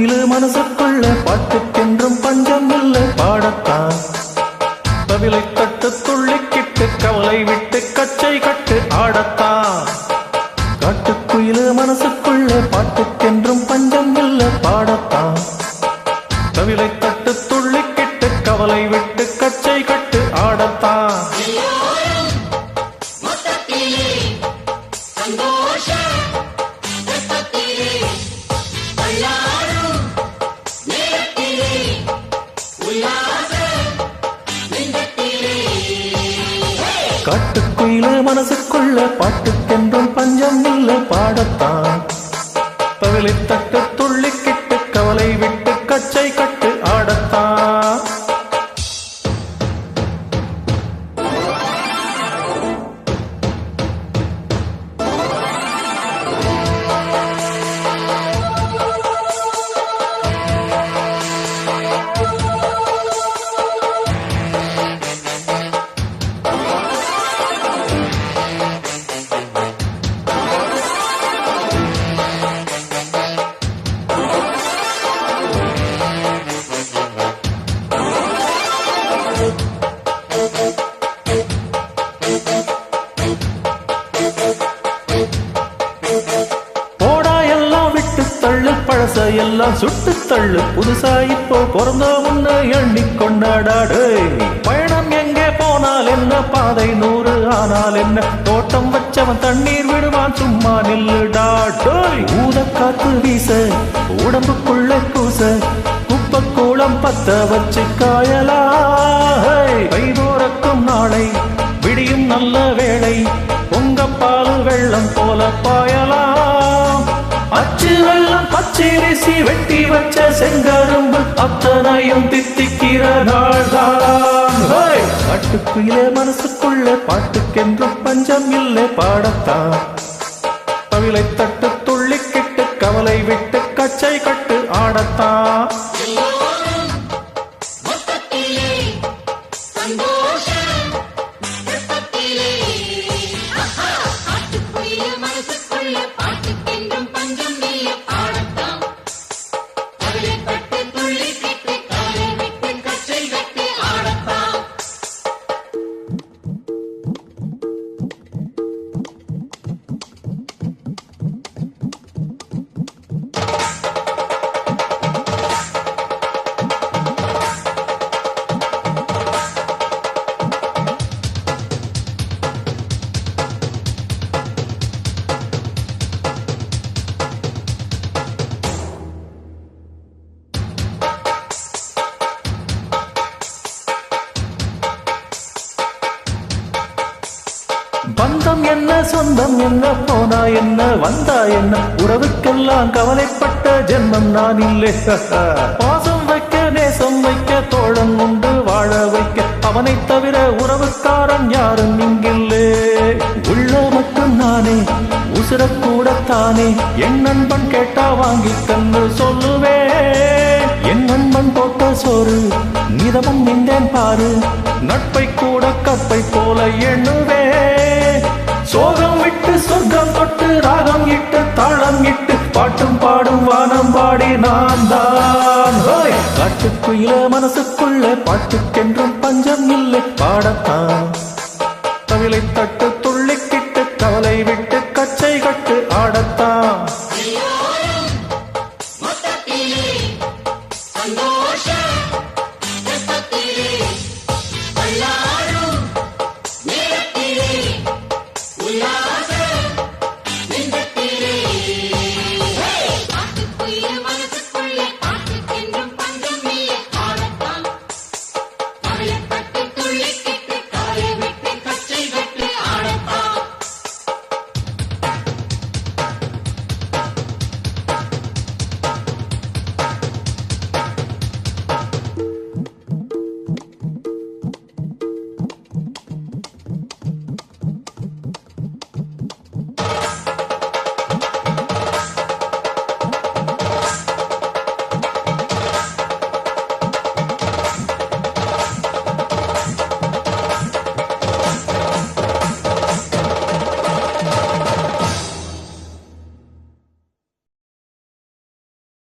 காட்டுக்குயிலு மனசுக்குள்ள பாட்டுக்கென்றும் பஞ்சம் இல்லை பாடத்தான் தவிலை தட்டு துள்ளிக்கிட்டு கவலை விட்டு கச்சை கட்டு ஆடத்தான் காட்டுக்குயிலு மனசுக்குள்ள பாட்டுக்கென்றும் பஞ்சம் இல்லை பாடத்தான் தவிலை தட்டு துள்ளிக்கிட்டு கவலை விட்டு கச்சை கட்டு ஆடத்தான் காட்டுக்குயிலு மனசுக்குள்ள பாட்டுக்கென்றும் பஞ்சம் இல்லை பாடத்தான் தவிலை தட்டு துள்ளிக்கிட்டு கவலை விட்டு கச்சை கட்டு ஆடத்தான் பழச எல்லாம் சுட்டு தள்ளு புதுசா இப்போ பிறந்த முன்ன எண்ணி கொண்டாடாடு பயணம் எங்கே போனால் என்ன பாதை 100 ஆனால் என்ன தோட்டம் வச்சவன் தண்ணீர் விடுவான் சும்மா நில்லுடாடு ஊத காத்து வீச உடம்புக்குள்ள கூச குப்பக்கூளம் பத்த வச்சு காயலா கைதோறக்கும் நாளை விடியும் நல்ல வேளை பொங்க பால் வெள்ளம் போல பாயலாம் அச்சு வெள்ளம் பச்சரிசி வெட்டி வச்ச செங்கரும்பு அத்தனையும் தித்திக்கிற நாள்தான் காட்டுக்குயிலே மனசுக்குள்ள பாட்டுக்கென்றும் பஞ்சம் இல்லை பாடத்தான் தவிலை தட்டு துள்ளிக்கிட்டு கவலை விட்டு கச்சை கட்டு ஆடத்தான் பந்தம் என்ன சொந்தம் என்ன போனா என்ன வந்தா என்ன உறவுக்கெல்லாம் கவலைப்பட்ட ஜென்மம் நான் இல்லை பாசம் வைக்க நேசம் வைக்க தோழன் உண்டு வாழ வைக்க அவனை தவிர உறவுக்காரன் யாரும் இங்கில்லே உள்ள மட்டும் நானே உசுரக்கூடத்தானே என் நண்பன் கேட்டா வாங்கி கண்ணு சொல்லுவேன் என் நண்பன் போட்ட சோறு நிதமும் நின்றேன் பாரு நட்பை கூட கப்பை போல எண்ணுவே சோகம் விட்டு சொர்க்கம் தொட்டு ராகம் இட்டு தாளம் இட்டு பாட்டும் பாடும் வானம் பாடி நான் தான் காட்டுக்குயில மனசுக்குள்ள பாட்டுக்கென்றும் பஞ்சம் இல்லை பாடத்தான் தவிலை தட்டு துள்ளிக்கிட்டு கவலை விட்டு